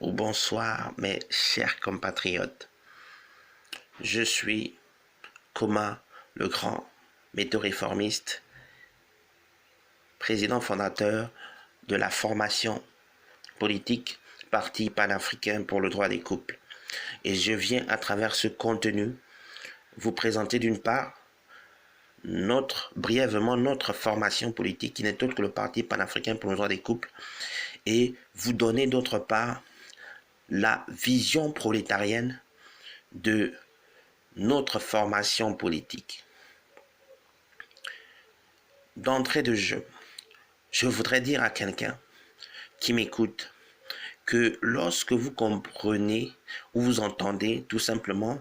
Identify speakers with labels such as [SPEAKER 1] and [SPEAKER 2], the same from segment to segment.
[SPEAKER 1] ou bonsoir mes chers compatriotes. Je suis Koma le Grand, méthode réformiste, président fondateur de la formation politique Parti panafricain pour le droit des couples. Et je viens à travers ce contenu vous présenter d'une part brièvement notre formation politique qui n'est autre que le Parti panafricain pour le droit des couples et vous donner d'autre part la vision prolétarienne de notre formation politique. D'entrée de jeu, je voudrais dire à quelqu'un qui m'écoute que lorsque vous comprenez ou vous entendez tout simplement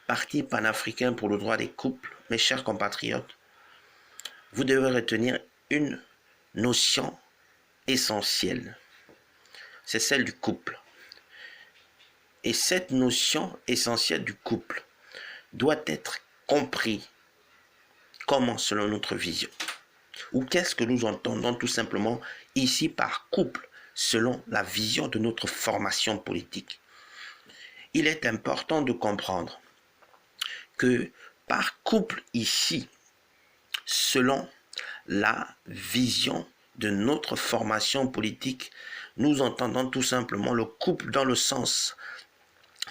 [SPEAKER 1] Parti panafricain pour le droit des couples, mes chers compatriotes, vous devez retenir une notion essentielle. C'est celle du couple. Et cette notion essentielle du couple doit être comprise comment selon notre vision. Ou qu'est-ce que nous entendons tout simplement ici par couple selon la vision de notre formation politique. Il est important de comprendre que par couple ici, selon la vision de notre formation politique, nous entendons tout simplement le couple dans le sens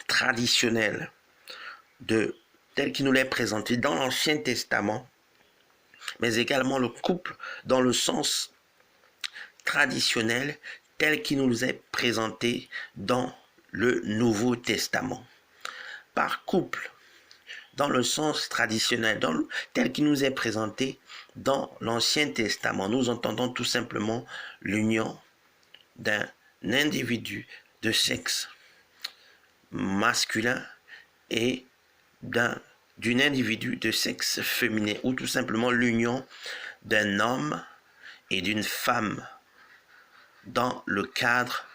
[SPEAKER 1] traditionnel tel qu'il nous l'est présenté dans l'Ancien Testament, mais également le couple dans le sens traditionnel tel qu'il nous est présenté dans le Nouveau Testament. Par couple, dans le sens traditionnel, tel qu'il nous est présenté dans l'Ancien Testament, nous entendons tout simplement l'union d'un individu de sexe masculin et d'une individu de sexe féminin, ou tout simplement l'union d'un homme et d'une femme dans le cadre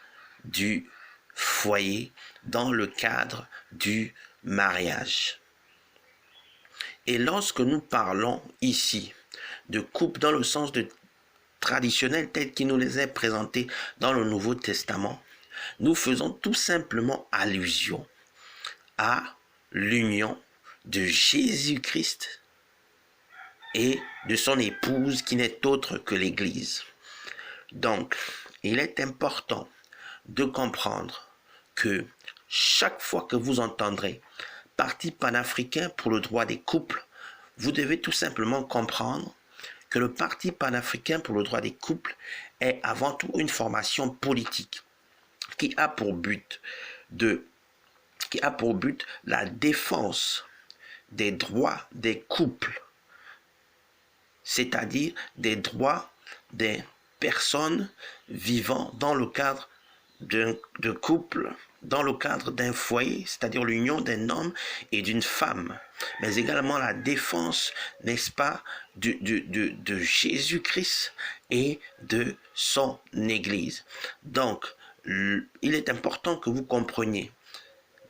[SPEAKER 1] du foyer, dans le cadre du mariage. Et lorsque nous parlons ici de couple dans le sens traditionnel tel qu'il nous les est présenté dans le Nouveau Testament, nous faisons tout simplement allusion à l'union de Jésus-Christ et de son épouse qui n'est autre que l'Église. Donc, il est important de comprendre que chaque fois que vous entendrez Parti panafricain pour le droit des couples, vous devez tout simplement comprendre que le Parti panafricain pour le droit des couples est avant tout une formation politique qui a pour but la défense des droits des couples, c'est-à-dire des droits des personnes vivant dans le cadre de couple, dans le cadre d'un foyer, c'est-à-dire l'union d'un homme et d'une femme, mais également la défense, n'est-ce pas, de Jésus-Christ et de son Église. Donc, il est important que vous compreniez,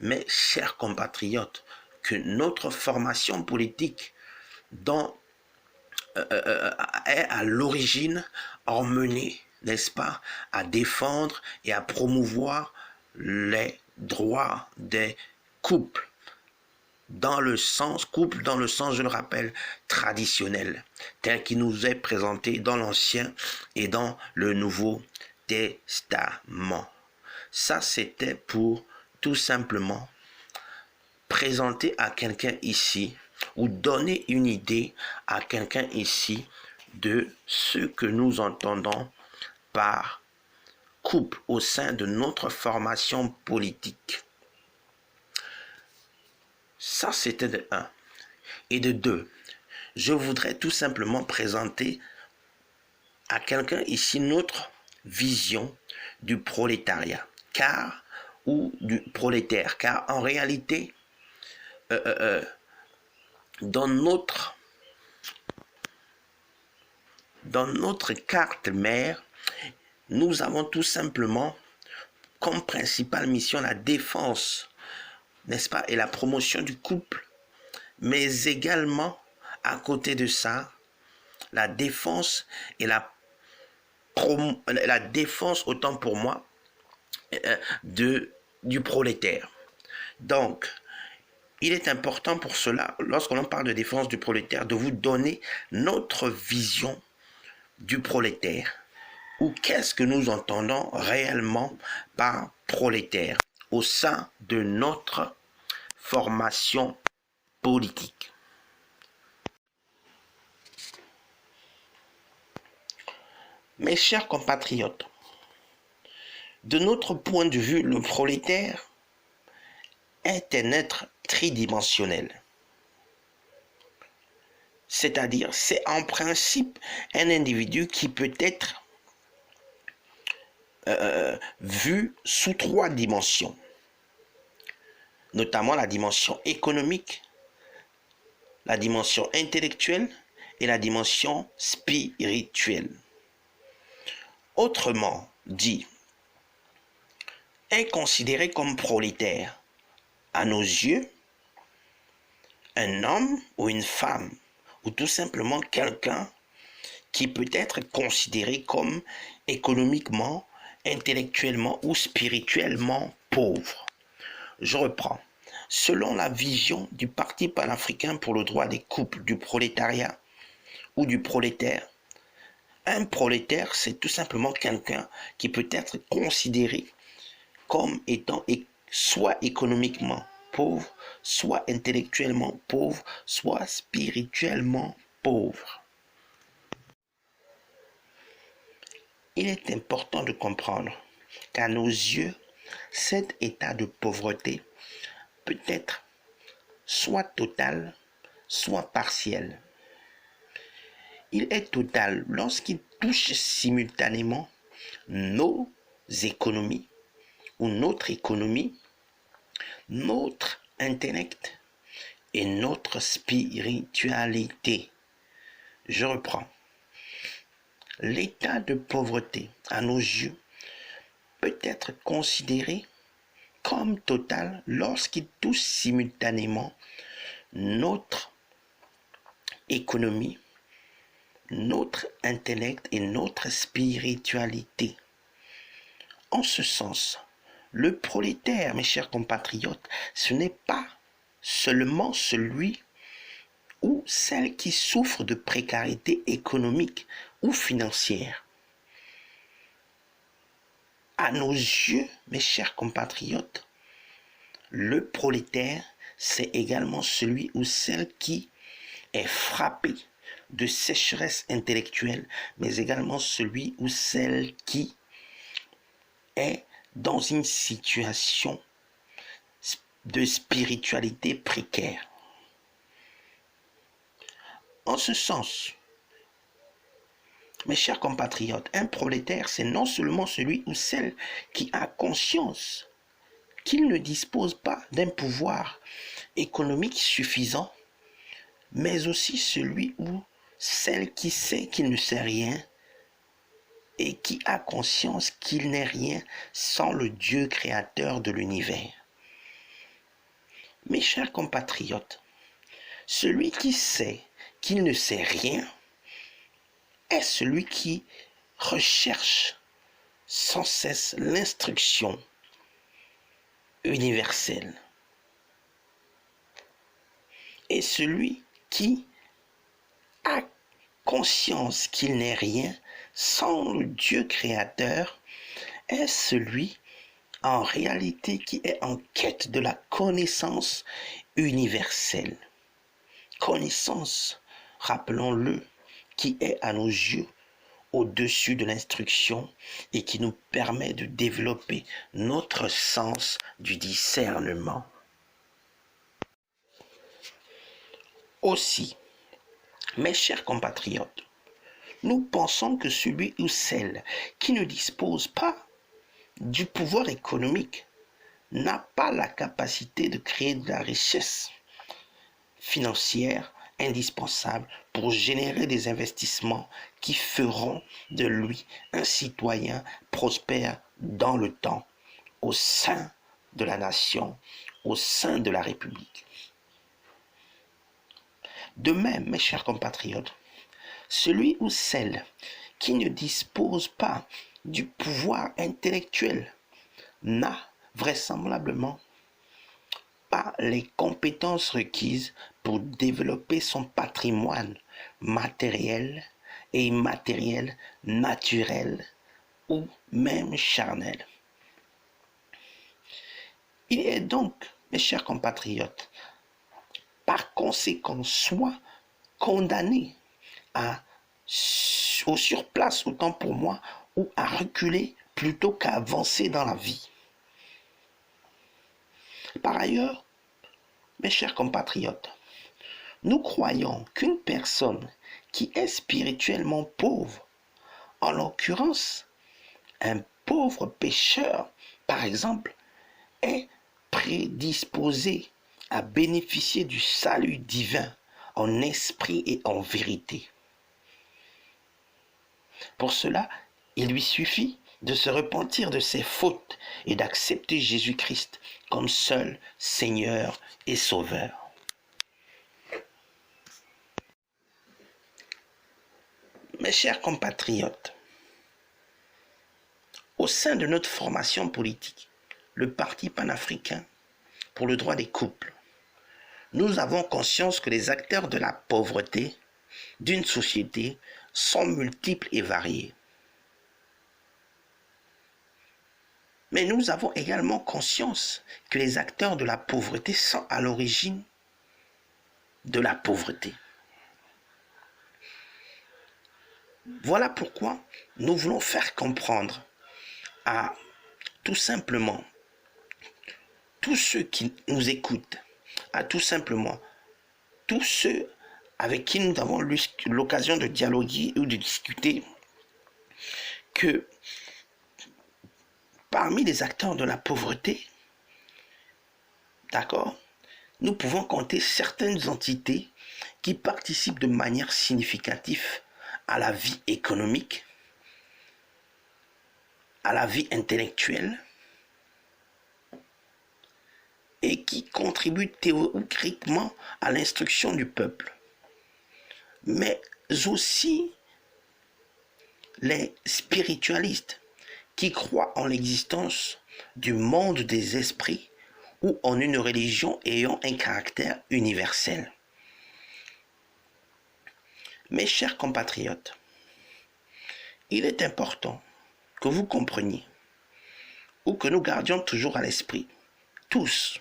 [SPEAKER 1] mes chers compatriotes, que notre formation politique est à l'origine emmenée, n'est-ce pas, à défendre et à promouvoir les droits des couples dans le sens, je le rappelle, traditionnel, tel qu'il nous est présenté dans l'Ancien et dans le Nouveau Testament. Ça, c'était pour tout simplement présenter à quelqu'un ici ou donner une idée à quelqu'un ici de ce que nous entendons par couple au sein de notre formation politique. Ça, c'était de 1. Et de 2, je voudrais tout simplement présenter à quelqu'un ici notre vision du prolétariat, ou du prolétaire, car en réalité, dans notre carte mère, nous avons tout simplement comme principale mission la défense, n'est-ce pas, et la promotion du couple, mais également, à côté de ça, la défense et la défense, autant pour moi, du prolétaire. Donc, il est important pour cela, lorsqu'on parle de défense du prolétaire, de vous donner notre vision du prolétaire. Ou qu'est-ce que nous entendons réellement par prolétaire au sein de notre formation politique. Mes chers compatriotes, de notre point de vue, le prolétaire est un être tridimensionnel. C'est-à-dire, c'est en principe un individu qui peut être vu sous 3 dimensions, notamment la dimension économique, la dimension intellectuelle et la dimension spirituelle. Autrement dit, est considéré comme prolétaire, à nos yeux, un homme ou une femme, ou tout simplement quelqu'un qui peut être considéré comme économiquement, intellectuellement ou spirituellement pauvre. Je reprends. Selon la vision du Parti panafricain pour le droit des couples du prolétariat ou du prolétaire, un prolétaire, c'est tout simplement quelqu'un qui peut être considéré comme étant soit économiquement pauvre, soit intellectuellement pauvre, soit spirituellement pauvre. Il est important de comprendre qu'à nos yeux, cet état de pauvreté peut être soit total, soit partiel. Il est total lorsqu'il touche simultanément nos économies ou notre économie, notre intellect et notre spiritualité. Je reprends. L'état de pauvreté, à nos yeux, peut être considéré comme total lorsqu'il touche simultanément notre économie, notre intellect et notre spiritualité. En ce sens, le prolétaire, mes chers compatriotes, ce n'est pas seulement celui ou celle qui souffre de précarité économique ou financière. À nos yeux, mes chers compatriotes, le prolétaire, c'est également celui ou celle qui est frappé de sécheresse intellectuelle, mais également celui ou celle qui est dans une situation de spiritualité précaire. En ce sens, mes chers compatriotes, un prolétaire, c'est non seulement celui ou celle qui a conscience qu'il ne dispose pas d'un pouvoir économique suffisant, mais aussi celui ou celle qui sait qu'il ne sait rien et qui a conscience qu'il n'est rien sans le Dieu créateur de l'univers. Mes chers compatriotes, celui qui sait qu'il ne sait rien est celui qui recherche sans cesse l'instruction universelle. Et celui qui a conscience qu'il n'est rien sans le Dieu créateur est celui en réalité qui est en quête de la connaissance universelle. Connaissance, rappelons-le, qui est à nos yeux au-dessus de l'instruction et qui nous permet de développer notre sens du discernement. Aussi, mes chers compatriotes, nous pensons que celui ou celle qui ne dispose pas du pouvoir économique n'a pas la capacité de créer de la richesse financière indispensable pour générer des investissements qui feront de lui un citoyen prospère dans le temps, au sein de la nation, au sein de la République. De même, mes chers compatriotes, celui ou celle qui ne dispose pas du pouvoir intellectuel n'a vraisemblablement pas les compétences requises pour développer son patrimoine matériel et immatériel, naturel ou même charnel. Il est donc, mes chers compatriotes, par conséquent, soit condamné au surplace, autant pour moi, ou à reculer plutôt qu'à avancer dans la vie. Par ailleurs, mes chers compatriotes, nous croyons qu'une personne qui est spirituellement pauvre, en l'occurrence un pauvre pécheur, par exemple, est prédisposée à bénéficier du salut divin en esprit et en vérité. Pour cela, il lui suffit de se repentir de ses fautes et d'accepter Jésus-Christ comme seul Seigneur et Sauveur. Mes chers compatriotes, au sein de notre formation politique, le Parti panafricain pour le droit des couples, nous avons conscience que les acteurs de la pauvreté d'une société sont multiples et variés. Mais nous avons également conscience que les acteurs de la pauvreté sont à l'origine de la pauvreté. Voilà pourquoi nous voulons faire comprendre à tout simplement tous ceux qui nous écoutent, à tout simplement tous ceux avec qui nous avons eu l'occasion de dialoguer ou de discuter, que parmi les acteurs de la pauvreté, d'accord, nous pouvons compter certaines entités qui participent de manière significative à la vie économique, à la vie intellectuelle, et qui contribuent théoriquement à l'instruction du peuple. Mais aussi les spiritualistes qui croient en l'existence du monde des esprits ou en une religion ayant un caractère universel. Mes chers compatriotes, il est important que vous compreniez ou que nous gardions toujours à l'esprit, tous,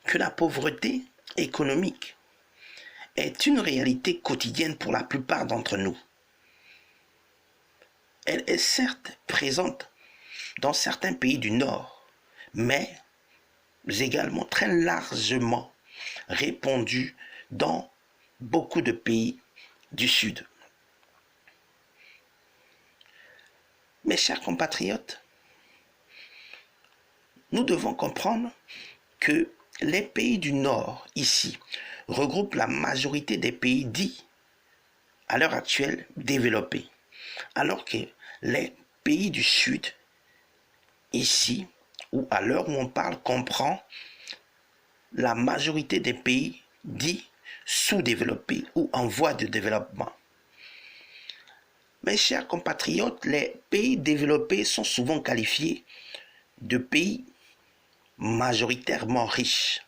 [SPEAKER 1] que la pauvreté économique est une réalité quotidienne pour la plupart d'entre nous. Elle est certes présente dans certains pays du Nord, mais également très largement répandue dans beaucoup de pays du Sud. Mes chers compatriotes, nous devons comprendre que les pays du Nord, ici, regroupent la majorité des pays dits, à l'heure actuelle, développés, alors que les pays du Sud, ici, ou à l'heure où on parle, comprend la majorité des pays dits sous-développés ou en voie de développement. Mes chers compatriotes, les pays développés sont souvent qualifiés de pays majoritairement riches,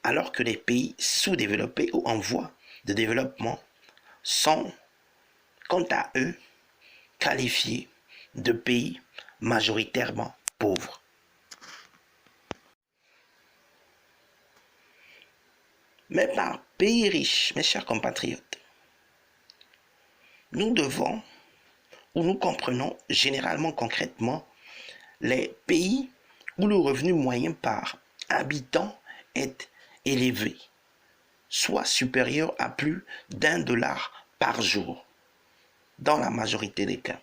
[SPEAKER 1] alors que les pays sous-développés ou en voie de développement sont, quant à eux, qualifiés de pays majoritairement pauvres. Mais par pays riches, mes chers compatriotes, nous devons, ou nous comprenons généralement concrètement, les pays où le revenu moyen par habitant est élevé, soit supérieur à plus d'1 $ par jour, dans la majorité des cas.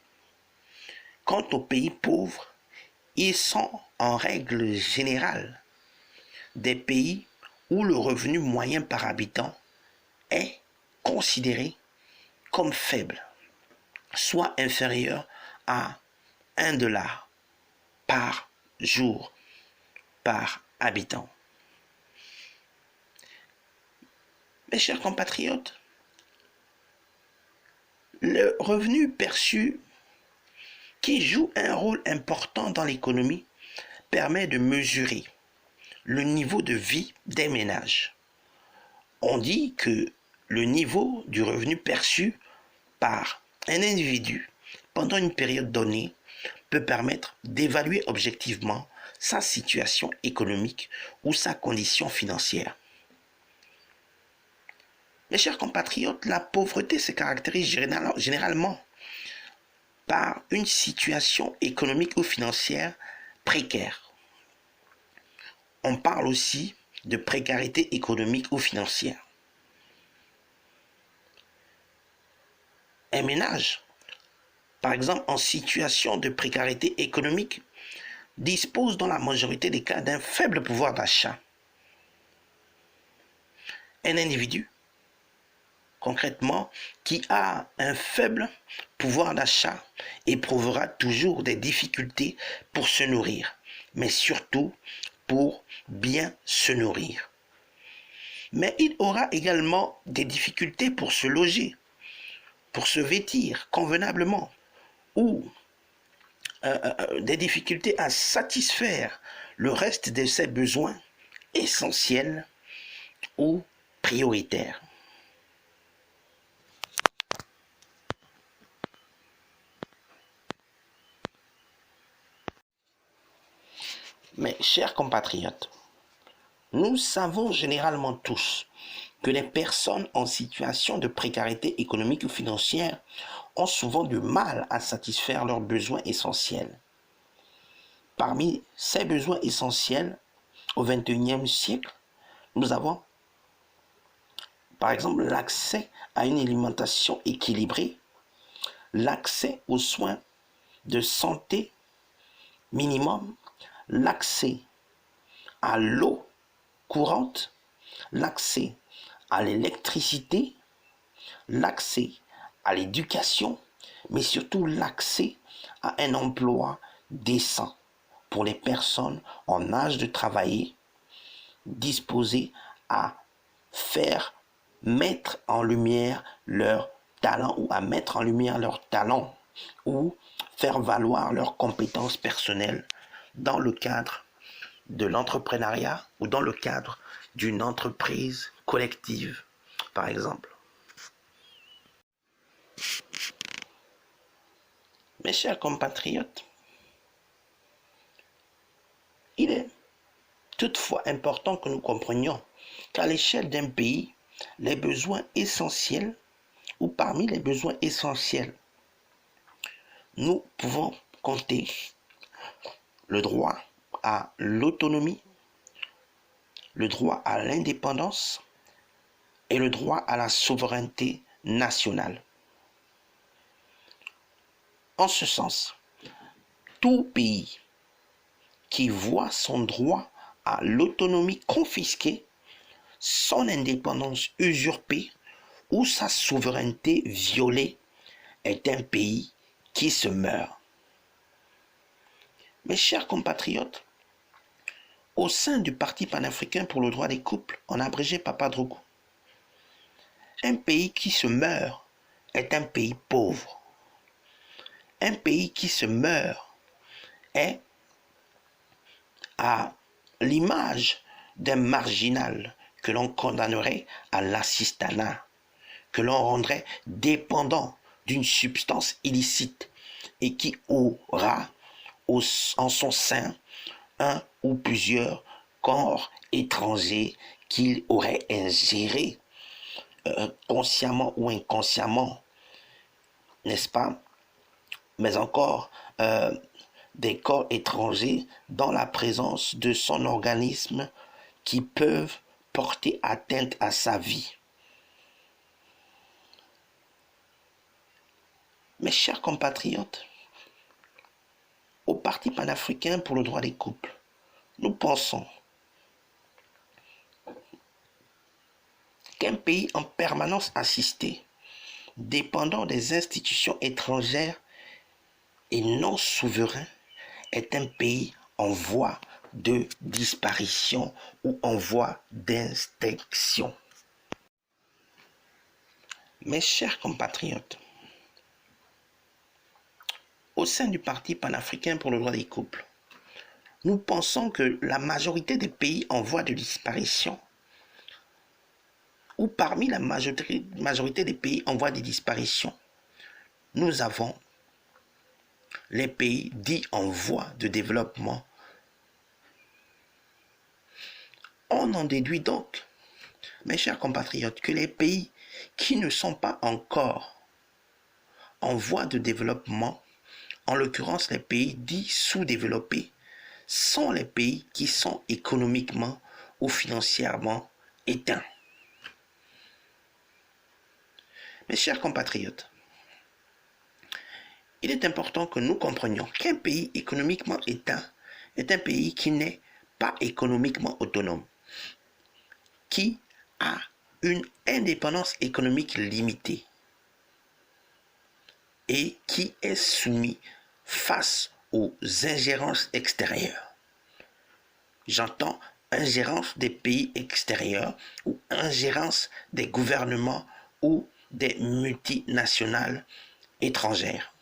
[SPEAKER 1] Quant aux pays pauvres, ils sont en règle générale des pays où le revenu moyen par habitant est considéré comme faible, soit inférieur à 1 $ par jour par habitant. Mes chers compatriotes, le revenu perçu qui joue un rôle important dans l'économie, permet de mesurer le niveau de vie des ménages. On dit que le niveau du revenu perçu par un individu pendant une période donnée peut permettre d'évaluer objectivement sa situation économique ou sa condition financière. Mes chers compatriotes, la pauvreté se caractérise généralement par une situation économique ou financière précaire. On parle aussi de précarité économique ou financière. Un ménage, par exemple en situation de précarité économique, dispose dans la majorité des cas d'un faible pouvoir d'achat. Un individu, concrètement, qui a un faible pouvoir d'achat éprouvera toujours des difficultés pour se nourrir, mais surtout pour bien se nourrir. Mais il aura également des difficultés pour se loger, pour se vêtir convenablement, ou des difficultés à satisfaire le reste de ses besoins essentiels ou prioritaires. Mes chers compatriotes, nous savons généralement tous que les personnes en situation de précarité économique ou financière ont souvent du mal à satisfaire leurs besoins essentiels. Parmi ces besoins essentiels, au XXIe siècle, nous avons par exemple l'accès à une alimentation équilibrée, l'accès aux soins de santé minimum, l'accès à l'eau courante, l'accès à l'électricité, l'accès à l'éducation, mais surtout l'accès à un emploi décent pour les personnes en âge de travailler, disposées à faire mettre en lumière leur talent ou à mettre en lumière leur talent ou faire valoir leurs compétences personnelles dans le cadre de l'entrepreneuriat ou dans le cadre d'une entreprise collective, par exemple. Mes chers compatriotes, il est toutefois important que nous comprenions qu'à l'échelle d'un pays, les besoins essentiels, ou parmi les besoins essentiels, nous pouvons compter le droit à l'autonomie, le droit à l'indépendance et le droit à la souveraineté nationale. En ce sens, tout pays qui voit son droit à l'autonomie confisqué, son indépendance usurpée ou sa souveraineté violée est un pays qui se meurt. Mes chers compatriotes, au sein du Parti panafricain pour le droit des couples, en abrégé Papadrougou, un pays qui se meurt est un pays pauvre. Un pays qui se meurt est à l'image d'un marginal que l'on condamnerait à l'assistanat, que l'on rendrait dépendant d'une substance illicite et qui aura en son sein un ou plusieurs corps étrangers qu'il aurait ingérés consciemment ou inconsciemment, n'est-ce pas? Mais encore des corps étrangers dans la présence de son organisme qui peuvent porter atteinte à sa vie. Mes chers compatriotes, au Parti panafricain pour le droit des couples, nous pensons qu'un pays en permanence assisté, dépendant des institutions étrangères et non souverain, est un pays en voie de disparition ou en voie d'extinction. Mes chers compatriotes, au sein du Parti panafricain pour le droit des couples, nous pensons que la majorité des pays en voie de disparition, ou parmi la majorité des pays en voie de disparition, nous avons les pays dits en voie de développement. On en déduit donc, mes chers compatriotes, que les pays qui ne sont pas encore en voie de développement, en l'occurrence les pays dits sous-développés, sont les pays qui sont économiquement ou financièrement éteints. Mes chers compatriotes, il est important que nous comprenions qu'un pays économiquement éteint est un pays qui n'est pas économiquement autonome, qui a une indépendance économique limitée et qui est soumis face aux ingérences extérieures. J'entends ingérence des pays extérieurs ou ingérence des gouvernements ou des multinationales étrangères.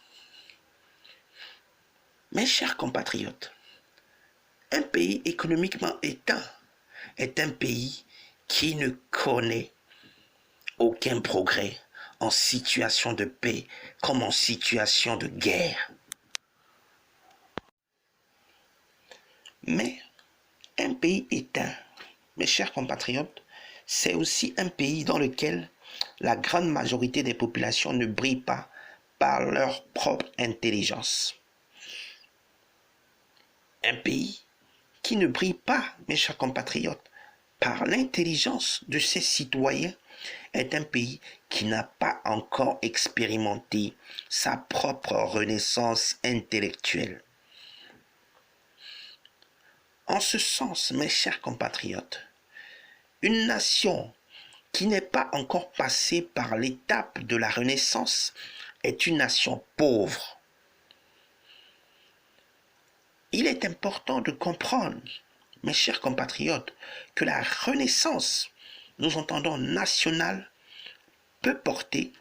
[SPEAKER 1] Mes chers compatriotes, un pays économiquement éteint est un pays qui ne connaît aucun progrès en situation de paix comme en situation de guerre. Mais un pays éteint, mes chers compatriotes, c'est aussi un pays dans lequel la grande majorité des populations ne brillent pas par leur propre intelligence. Un pays qui ne brille pas, mes chers compatriotes, par l'intelligence de ses citoyens est un pays qui n'a pas encore expérimenté sa propre renaissance intellectuelle. En ce sens, mes chers compatriotes, une nation qui n'est pas encore passée par l'étape de la renaissance est une nation pauvre. Il est important de comprendre, mes chers compatriotes, que la renaissance, nous entendons nationale, peut porter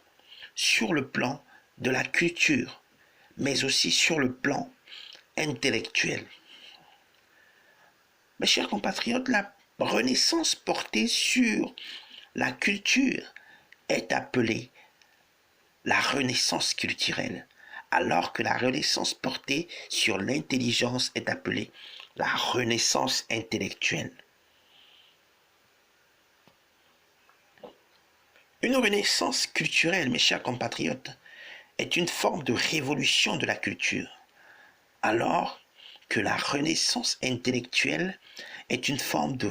[SPEAKER 1] sur le plan de la culture, mais aussi sur le plan intellectuel. Mes chers compatriotes, la renaissance portée sur la culture est appelée la renaissance culturelle, alors que la renaissance portée sur l'intelligence est appelée la renaissance intellectuelle. Une renaissance culturelle, mes chers compatriotes, est une forme de révolution de la culture, alors que la renaissance intellectuelle est une forme de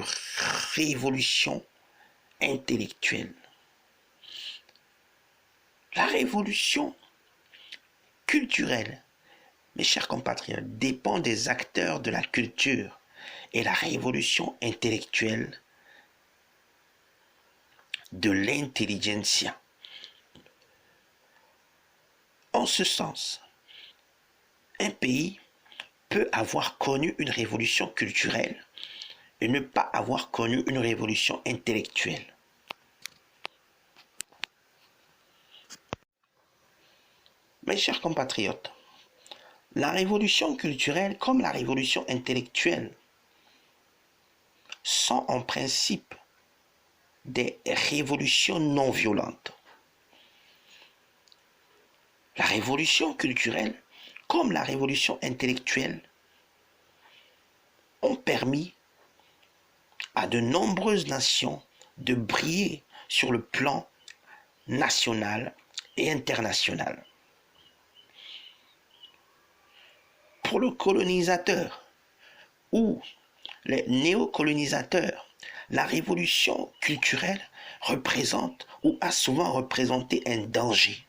[SPEAKER 1] révolution intellectuelle. La révolution culturelle, mes chers compatriotes, dépend des acteurs de la culture et la révolution intellectuelle de l'intelligentsia. En ce sens, un pays peut avoir connu une révolution culturelle et ne pas avoir connu une révolution intellectuelle. Mes chers compatriotes, la révolution culturelle comme la révolution intellectuelle sont en principe des révolutions non violentes. La révolution culturelle comme la révolution intellectuelle ont permis à de nombreuses nations de briller sur le plan national et international. Pour le colonisateur ou les néocolonisateurs, la révolution culturelle représente ou a souvent représenté un danger,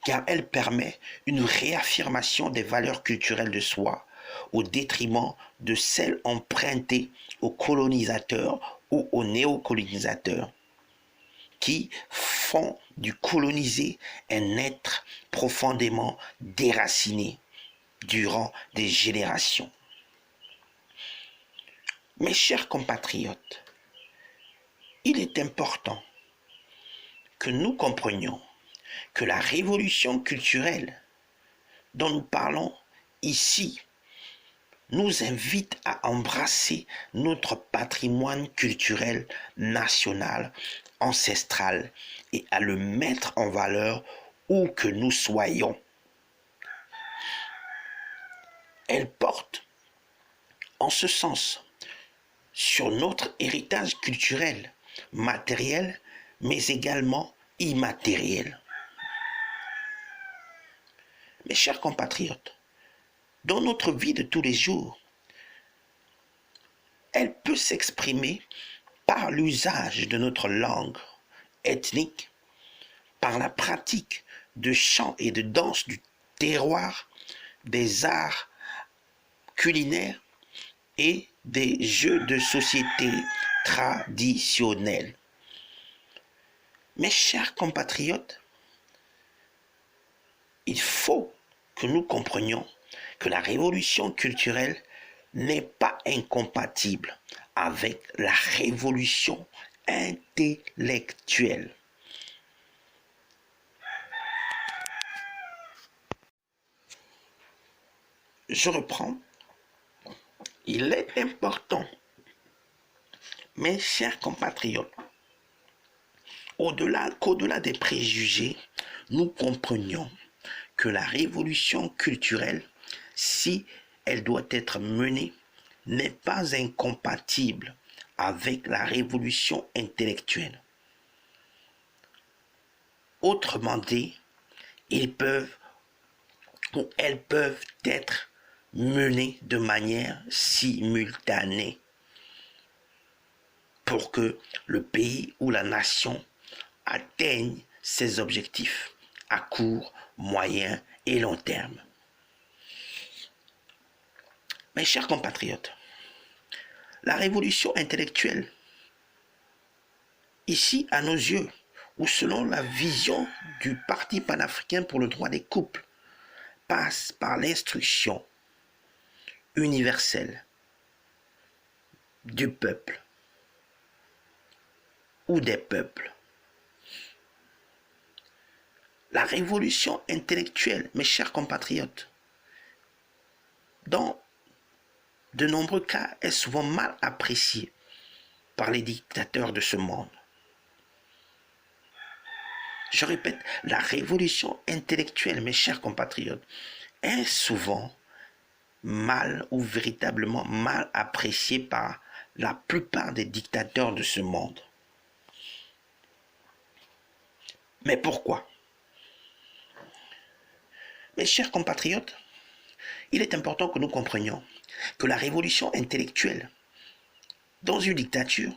[SPEAKER 1] car elle permet une réaffirmation des valeurs culturelles de soi au détriment de celles empruntées aux colonisateurs ou aux néocolonisateurs, qui font du colonisé un être profondément déraciné durant des générations. Mes chers compatriotes, il est important que nous comprenions que la révolution culturelle dont nous parlons ici nous invite à embrasser notre patrimoine culturel national, ancestral, et à le mettre en valeur où que nous soyons. Elle porte, en ce sens, sur notre héritage culturel, matériel, mais également immatériel. Mes chers compatriotes, dans notre vie de tous les jours, elle peut s'exprimer par l'usage de notre langue ethnique, par la pratique de chants et de danses du terroir, des arts culinaires et des jeux de société traditionnels. Mes chers compatriotes, il faut que nous comprenions que la révolution culturelle n'est pas incompatible avec la révolution intellectuelle. Je reprends. Il est important, mes chers compatriotes, qu'au-delà des préjugés, nous comprenions que la révolution culturelle, si elle doit être menée, n'est pas incompatible avec la révolution intellectuelle. Autrement dit, elles peuvent être menées de manière simultanée pour que le pays ou la nation atteigne ses objectifs à court, moyen et long terme. Mes chers compatriotes, la révolution intellectuelle, ici à nos yeux, ou selon la vision du Parti panafricain pour le droit des couples, passe par l'instruction universelle du peuple ou des peuples. La révolution intellectuelle, mes chers compatriotes, dans de nombreux cas, est souvent mal appréciée par les dictateurs de ce monde. Je répète, la révolution intellectuelle, mes chers compatriotes, est souvent mal ou véritablement mal appréciée par la plupart des dictateurs de ce monde. Mais pourquoi? Mes chers compatriotes, il est important que nous comprenions que la révolution intellectuelle dans une dictature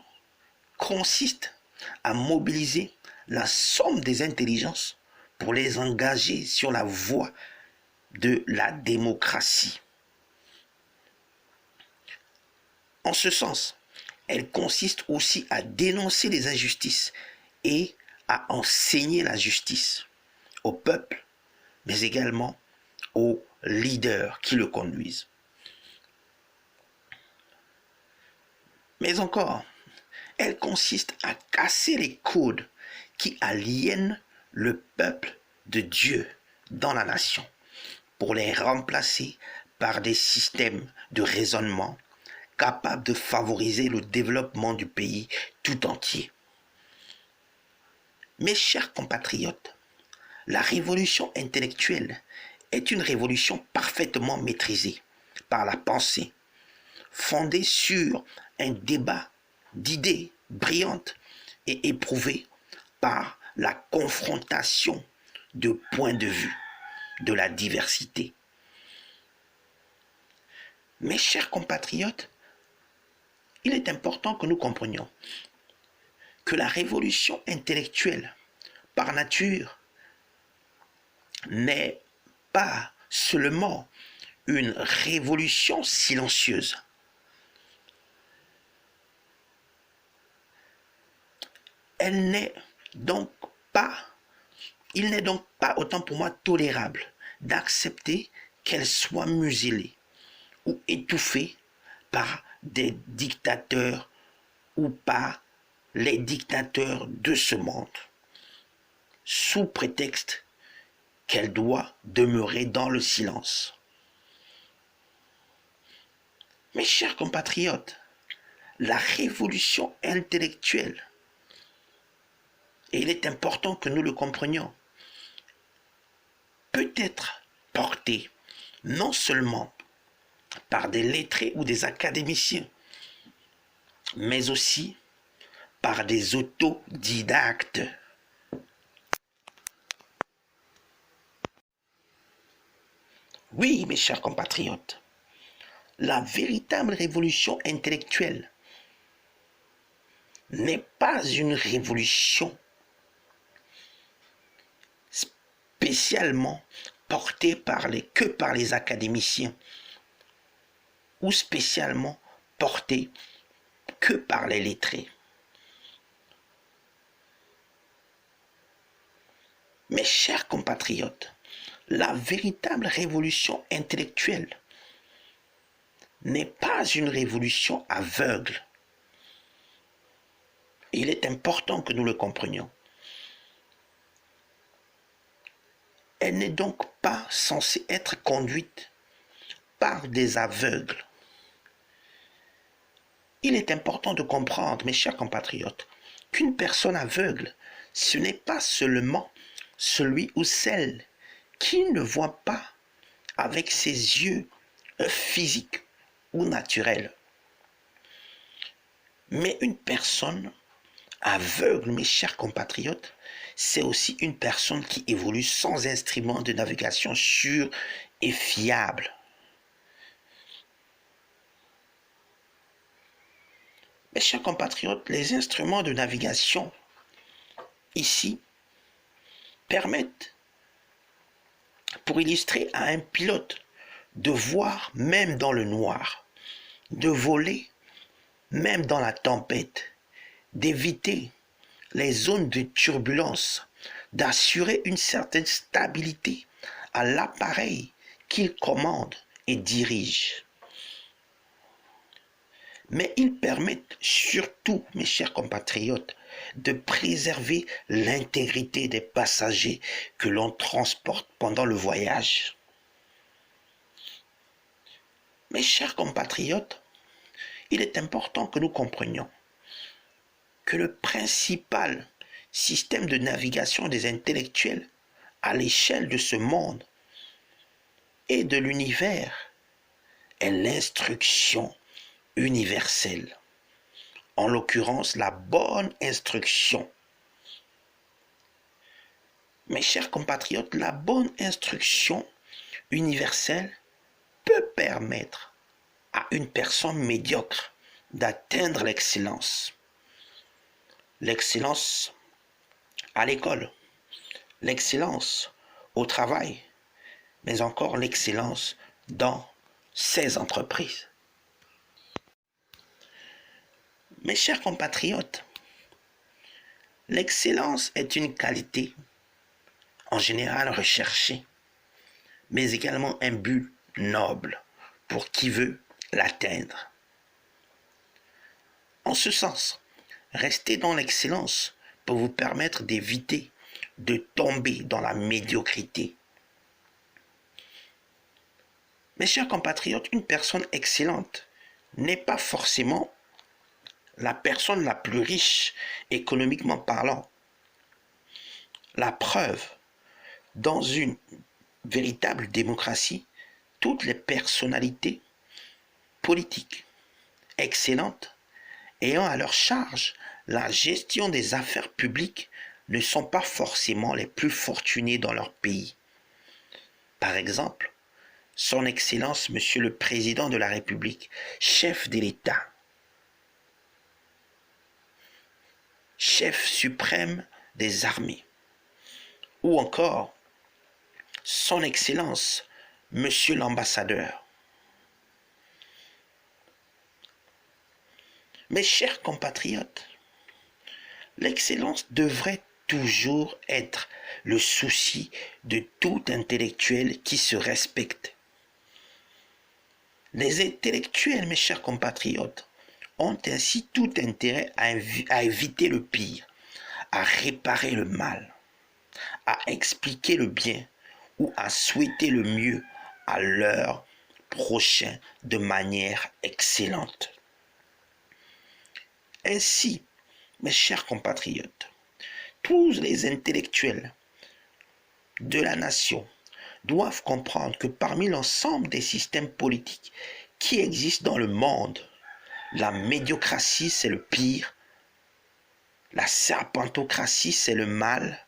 [SPEAKER 1] consiste à mobiliser la somme des intelligences pour les engager sur la voie de la démocratie. En ce sens, elle consiste aussi à dénoncer les injustices et à enseigner la justice au peuple, mais également aux leaders qui le conduisent. Mais encore, elle consiste à casser les codes qui aliènent le peuple de Dieu dans la nation pour les remplacer par des systèmes de raisonnement capables de favoriser le développement du pays tout entier. Mes chers compatriotes, la révolution intellectuelle est une révolution parfaitement maîtrisée par la pensée, fondée sur un débat d'idées brillantes et éprouvée par la confrontation de points de vue, de la diversité. Mes chers compatriotes, il est important que nous comprenions que la révolution intellectuelle, par nature, n'est pas seulement une révolution silencieuse. Il n'est donc pas autant pour moi tolérable d'accepter qu'elle soit muselée ou étouffée par des dictateurs ou par les dictateurs de ce monde, sous prétexte qu'elle doit demeurer dans le silence. Mes chers compatriotes, la révolution intellectuelle, et il est important que nous le comprenions, peut être portée non seulement par des lettrés ou des académiciens, mais aussi par des autodidactes. Oui, mes chers compatriotes, la véritable révolution intellectuelle n'est pas une révolution spécialement portée que par les académiciens ou spécialement portée que par les lettrés. Mes chers compatriotes, la véritable révolution intellectuelle n'est pas une révolution aveugle. Il est important que nous le comprenions. Elle n'est donc pas censée être conduite par des aveugles. Il est important de comprendre, mes chers compatriotes, qu'une personne aveugle, ce n'est pas seulement celui ou celle qui ne voit pas avec ses yeux physiques ou naturels. Mais une personne aveugle, mes chers compatriotes, c'est aussi une personne qui évolue sans instrument de navigation sûr et fiable. Mes chers compatriotes, les instruments de navigation ici permettent, pour illustrer à un pilote, de voir même dans le noir, de voler même dans la tempête, d'éviter les zones de turbulence, d'assurer une certaine stabilité à l'appareil qu'il commande et dirige. Mais ils permettent surtout, mes chers compatriotes, de préserver l'intégrité des passagers que l'on transporte pendant le voyage. Mes chers compatriotes, il est important que nous comprenions que le principal système de navigation des intellectuels à l'échelle de ce monde et de l'univers est l'instruction universelle, en l'occurrence la bonne instruction. Mes chers compatriotes, la bonne instruction universelle peut permettre à une personne médiocre d'atteindre l'excellence. L'excellence à l'école, l'excellence au travail, mais encore l'excellence dans ses entreprises. Mes chers compatriotes, l'excellence est une qualité en général recherchée, mais également un but noble pour qui veut l'atteindre. En ce sens, rester dans l'excellence peut vous permettre d'éviter de tomber dans la médiocrité. Mes chers compatriotes, une personne excellente n'est pas forcément la personne la plus riche économiquement parlant. La preuve, dans une véritable démocratie, toutes les personnalités politiques excellentes ayant à leur charge la gestion des affaires publiques ne sont pas forcément les plus fortunés dans leur pays. Par exemple, Son Excellence Monsieur le Président de la République, chef de l'État, chef suprême des armées, ou encore Son Excellence Monsieur l'Ambassadeur. Mes chers compatriotes, l'excellence devrait toujours être le souci de tout intellectuel qui se respecte. Les intellectuels, mes chers compatriotes, ont ainsi tout intérêt à éviter le pire, à réparer le mal, à expliquer le bien ou à souhaiter le mieux à leur prochain de manière excellente. Ainsi, mes chers compatriotes, tous les intellectuels de la nation doivent comprendre que parmi l'ensemble des systèmes politiques qui existent dans le monde, la médiocratie, c'est le pire, la serpentocratie, c'est le mal,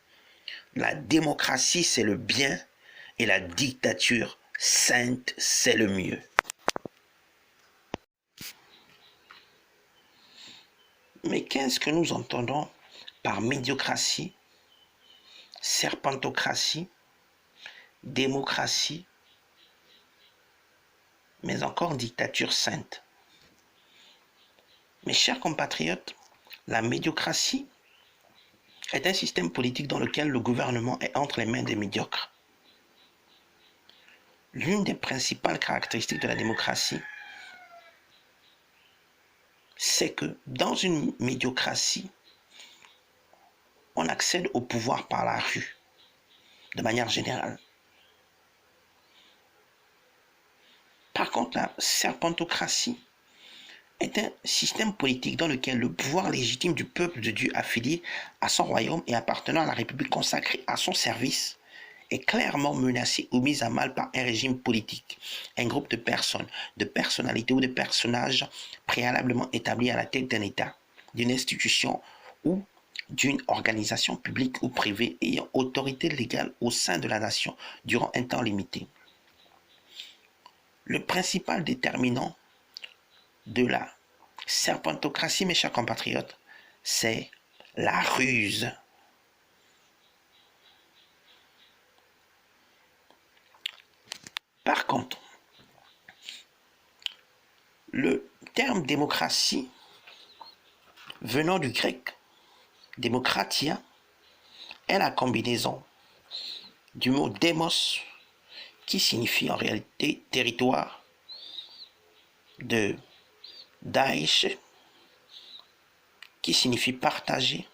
[SPEAKER 1] la démocratie, c'est le bien, et la dictature sainte, c'est le mieux. Mais qu'est-ce que nous entendons par médiocratie, serpentocratie, démocratie, mais encore dictature sainte? Mes chers compatriotes, la médiocratie est un système politique dans lequel le gouvernement est entre les mains des médiocres. L'une des principales caractéristiques de la démocratie, c'est que dans une médiocratie, on accède au pouvoir par la rue, de manière générale. Par contre, la serpentocratie est un système politique dans lequel le pouvoir légitime du peuple de Dieu affilié à son royaume et appartenant à la République consacrée à son service est clairement menacé ou mis à mal par un régime politique, un groupe de personnes, de personnalités ou de personnages préalablement établis à la tête d'un État, d'une institution ou d'une organisation publique ou privée ayant autorité légale au sein de la nation durant un temps limité. Le principal déterminant de la serpentocratie, mes chers compatriotes, c'est la ruse. Par contre, le terme démocratie, venant du grec démocratia, est la combinaison du mot démos, qui signifie en réalité territoire, de Daesh, qui signifie partager,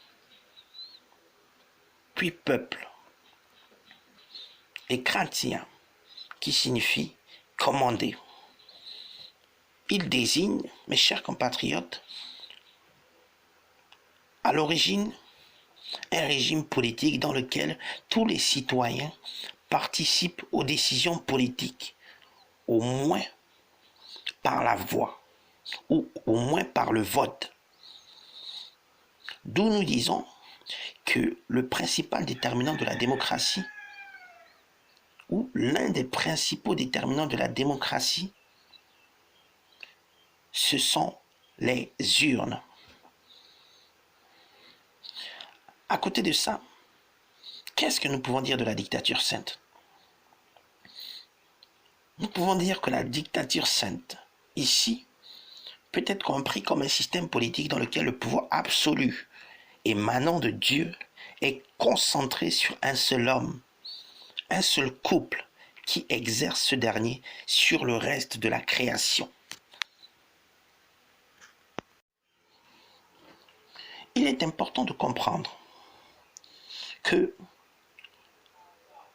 [SPEAKER 1] puis peuple, et kratia, qui signifie commander. Il désigne, mes chers compatriotes, à l'origine, un régime politique dans lequel tous les citoyens participent aux décisions politiques, au moins par la voix, ou au moins par le vote. D'où nous disons que le principal déterminant de la démocratie, ou l'un des principaux déterminants de la démocratie, ce sont les urnes. À côté de ça, qu'est-ce que nous pouvons dire de la dictature sainte? Nous pouvons dire que la dictature sainte, ici, peut être compris comme un système politique dans lequel le pouvoir absolu émanant de Dieu est concentré sur un seul homme, un seul couple qui exerce ce dernier sur le reste de la création. Il est important de comprendre que,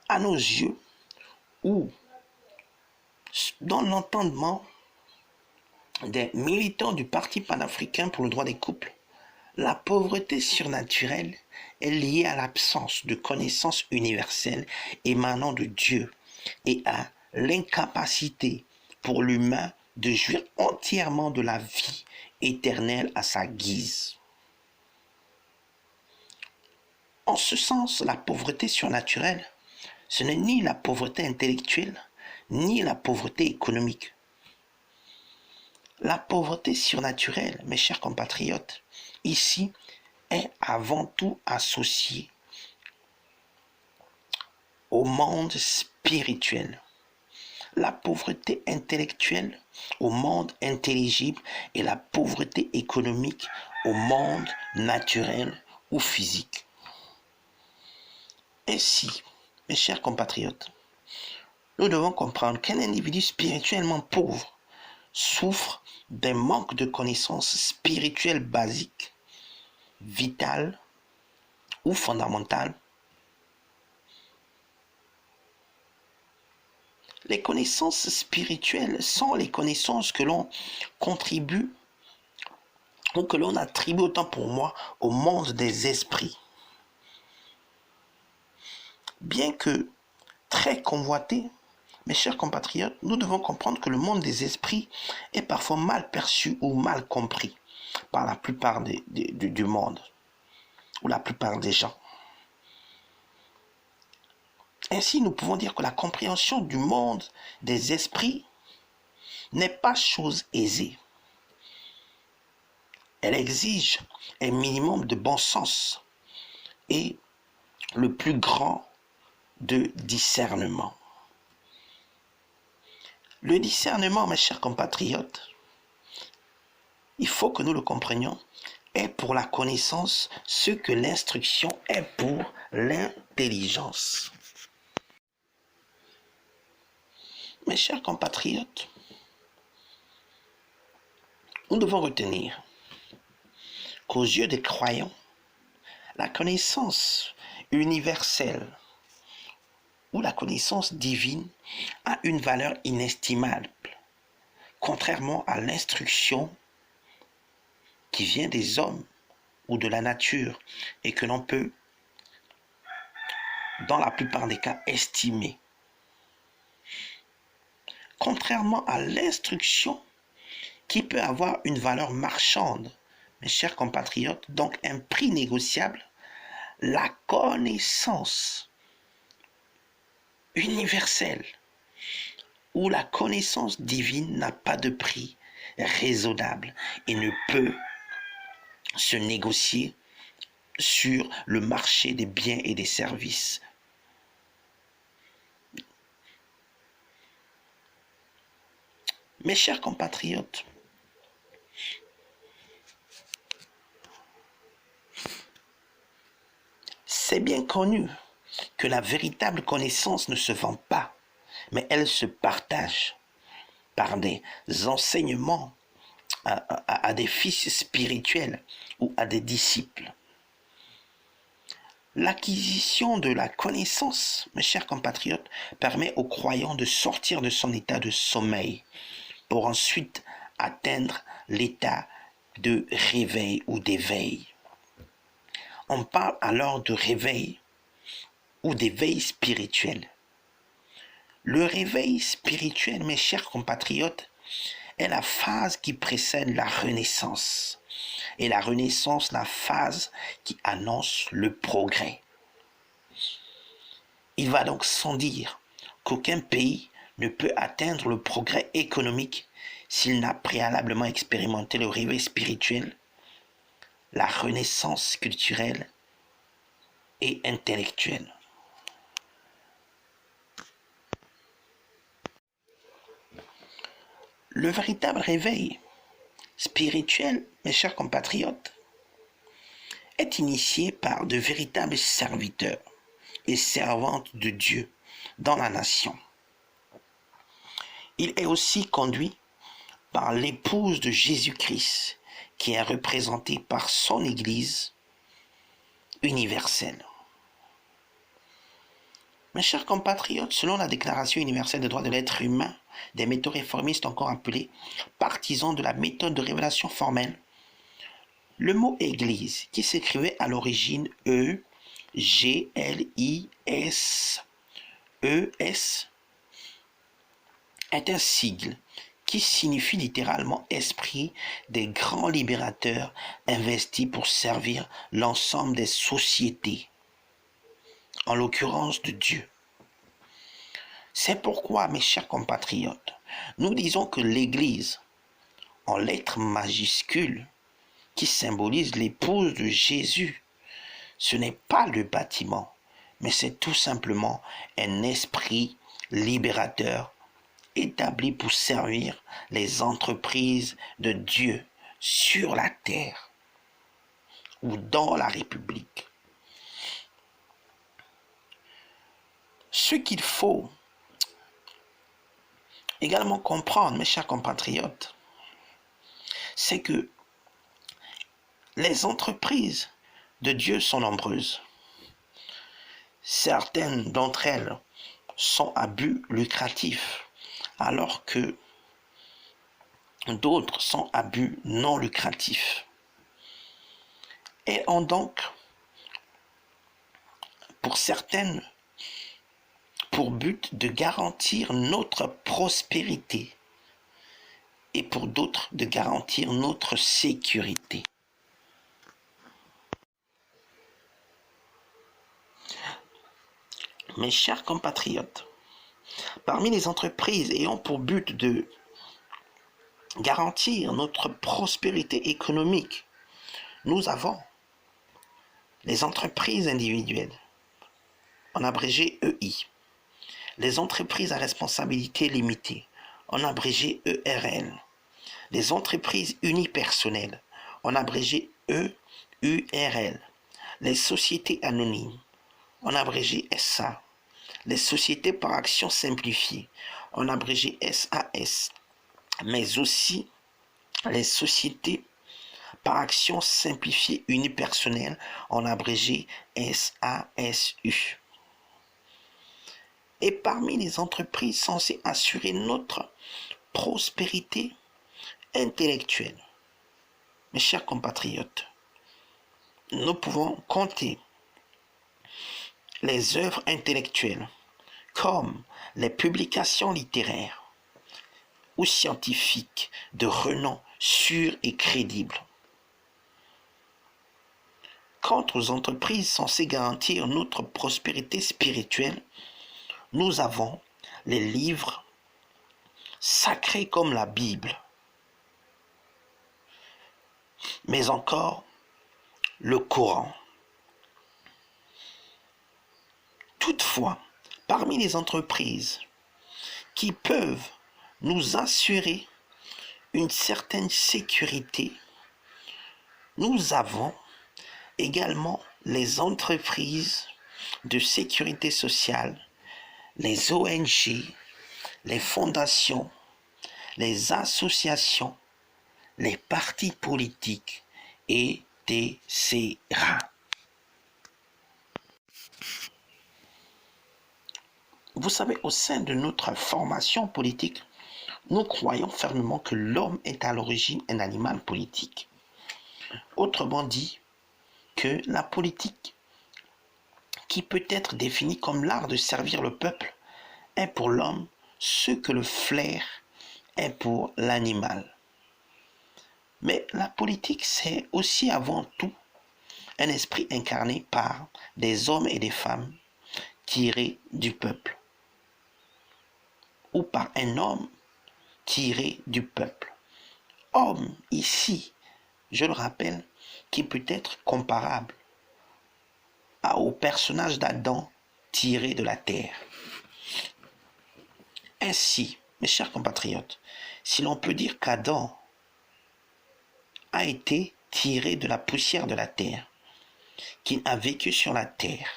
[SPEAKER 1] à nos yeux, ou dans l'entendement des militants du Parti panafricain pour le droit des couples, la pauvreté surnaturelle est liée à l'absence de connaissance universelle émanant de Dieu et à l'incapacité pour l'humain de jouir entièrement de la vie éternelle à sa guise. En ce sens, la pauvreté surnaturelle, ce n'est ni la pauvreté intellectuelle, ni la pauvreté économique. La pauvreté surnaturelle, mes chers compatriotes, ici, est avant tout associée au monde spirituel. La pauvreté intellectuelle au monde intelligible et la pauvreté économique au monde naturel ou physique. Ainsi, mes chers compatriotes, nous devons comprendre qu'un individu spirituellement pauvre souffre d'un manque de connaissances spirituelles basiques, vitales ou fondamentales, Les connaissances spirituelles sont les connaissances que l'on contribue ou que l'on attribue, autant pour moi, au monde des esprits. Bien que très convoité, mes chers compatriotes, nous devons comprendre que le monde des esprits est parfois mal perçu ou mal compris par la plupart du monde, ou la plupart des gens. Ainsi, nous pouvons dire que la compréhension du monde des esprits n'est pas chose aisée. Elle exige un minimum de bon sens et le plus grand de discernement. Le discernement, mes chers compatriotes, il faut que nous le comprenions, est pour la connaissance ce que l'instruction est pour l'intelligence. Mes chers compatriotes, nous devons retenir qu'aux yeux des croyants, la connaissance universelle ou la connaissance divine a une valeur inestimable, contrairement à l'instruction qui vient des hommes ou de la nature et que l'on peut, dans la plupart des cas, estimer. Contrairement à l'instruction qui peut avoir une valeur marchande, mes chers compatriotes, donc un prix négociable, la connaissance universelle ou la connaissance divine n'a pas de prix raisonnable et ne peut se négocier sur le marché des biens et des services. Mes chers compatriotes, c'est bien connu que la véritable connaissance ne se vend pas, mais elle se partage par des enseignements à des fils spirituels ou à des disciples. L'acquisition de la connaissance, mes chers compatriotes, permet aux croyants de sortir de son état de sommeil pour ensuite atteindre l'état de réveil ou d'éveil. On parle alors de réveil ou d'éveil spirituel. Le réveil spirituel, mes chers compatriotes, est la phase qui précède la renaissance. Et la renaissance, la phase qui annonce le progrès. Il va donc sans dire qu'aucun pays ne peut atteindre le progrès économique s'il n'a préalablement expérimenté le réveil spirituel, la renaissance culturelle et intellectuelle. Le véritable réveil spirituel, mes chers compatriotes, est initié par de véritables serviteurs et servantes de Dieu dans la nation. Il est aussi conduit par l'épouse de Jésus-Christ, qui est représentée par son Église universelle. Mes chers compatriotes, selon la Déclaration universelle des droits de l'être humain, des méthodes réformistes encore appelés partisans de la méthode de révélation formelle, le mot Église, qui s'écrivait à l'origine E-G-L-I-S-E-S, est un sigle qui signifie littéralement esprit des grands libérateurs investis pour servir l'ensemble des sociétés, en l'occurrence de Dieu. C'est pourquoi, mes chers compatriotes, nous disons que l'Église, en lettres majuscules, qui symbolise l'épouse de Jésus, ce n'est pas le bâtiment, mais c'est tout simplement un esprit libérateur établi pour servir les entreprises de Dieu sur la terre ou dans la République. Ce qu'il faut également comprendre, mes chers compatriotes, c'est que les entreprises de Dieu sont nombreuses. Certaines d'entre elles sont à but lucratif, alors que d'autres sont à but non lucratif. Et ont donc, pour certaines, pour but de garantir notre prospérité et pour d'autres de garantir notre sécurité. Mes chers compatriotes, parmi les entreprises ayant pour but de garantir notre prospérité économique, nous avons les entreprises individuelles, en abrégé EI, les entreprises à responsabilité limitée, en abrégé ERL, les entreprises unipersonnelles, en abrégé EURL, les sociétés anonymes, en abrégé SA, les sociétés par action simplifiée, en abrégé SAS, mais aussi les sociétés par action simplifiée unipersonnelle, en abrégé SASU. Et parmi les entreprises censées assurer notre prospérité intellectuelle, mes chers compatriotes, nous pouvons compter les œuvres intellectuelles comme les publications littéraires ou scientifiques de renom sûr et crédible. Quant aux entreprises censées garantir notre prospérité spirituelle, nous avons les livres sacrés comme la Bible, mais encore le Coran. Toutefois, parmi les entreprises qui peuvent nous assurer une certaine sécurité, nous avons également les entreprises de sécurité sociale, les ONG, les fondations, les associations, les partis politiques, etc. Vous savez, au sein de notre formation politique, nous croyons fermement que l'homme est à l'origine un animal politique. Autrement dit, que la politique, qui peut être définie comme l'art de servir le peuple, est pour l'homme ce que le flair est pour l'animal. Mais la politique, c'est aussi avant tout un esprit incarné par des hommes et des femmes tirés du peuple, ou par un homme tiré du peuple. Homme, ici, je le rappelle, qui peut être comparable au personnage d'Adam tiré de la terre. Ainsi, mes chers compatriotes, si l'on peut dire qu'Adam a été tiré de la poussière de la terre, qu'il a vécu sur la terre,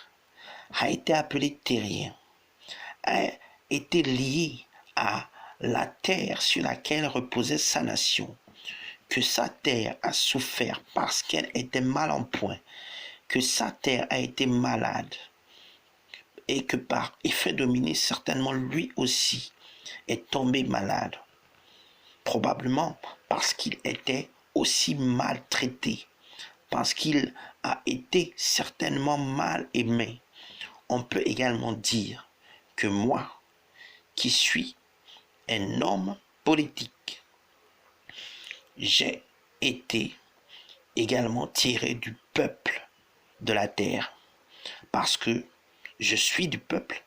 [SPEAKER 1] a été appelé terrien, a été lié à la terre sur laquelle reposait sa nation, que sa terre a souffert parce qu'elle était mal en point, que sa terre a été malade, et que par effet dominé, certainement lui aussi est tombé malade, probablement parce qu'il était aussi maltraité, parce qu'il a été certainement mal aimé. On peut également dire que moi, qui suis un homme politique, j'ai été également tiré du peuple de la terre, parce que je suis du peuple,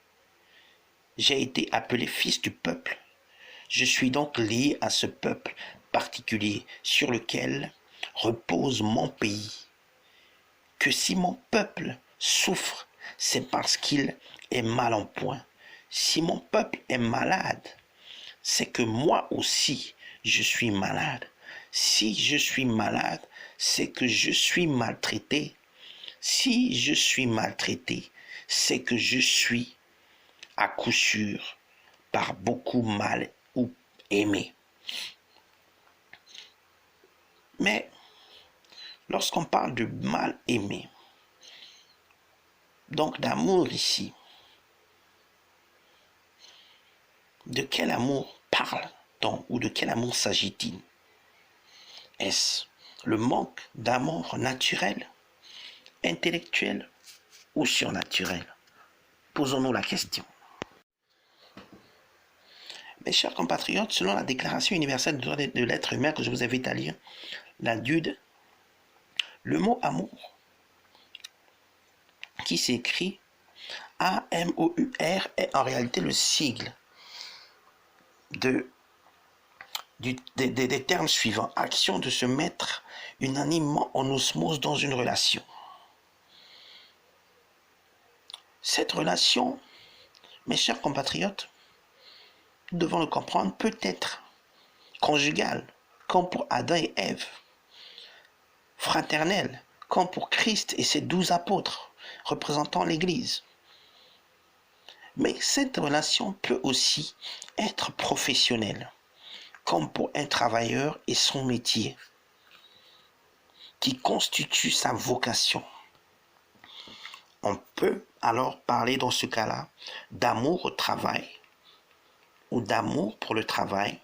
[SPEAKER 1] j'ai été appelé fils du peuple, je suis donc lié à ce peuple particulier sur lequel repose mon pays, que si mon peuple souffre, c'est parce qu'il est mal en point. Si mon peuple est malade, c'est que moi aussi, je suis malade. Si je suis malade, c'est que je suis maltraité. Si je suis maltraité, c'est que je suis, à coup sûr, par beaucoup mal ou aimé. Mais, lorsqu'on parle de mal aimé, donc d'amour ici, De quel amour parle-t-on ou de quel amour s'agit-il? Est-ce le manque d'amour naturel, intellectuel ou surnaturel? Posons-nous la question. Mes chers compatriotes, selon la Déclaration universelle des droits de l'être humain que je vous invite à lire, la DUD, le mot amour, qui s'écrit A-M-O-U-R, est en réalité le sigle des termes suivants. Action de se mettre unanimement en osmose dans une relation. Cette relation, mes chers compatriotes, nous devons le comprendre, peut être conjugale, comme pour Adam et Ève, fraternelle, comme pour Christ et ses 12 apôtres, représentant l'Église. Mais cette relation peut aussi être professionnelle, comme pour un travailleur et son métier, qui constitue sa vocation. On peut alors parler dans ce cas-là d'amour au travail ou d'amour pour le travail.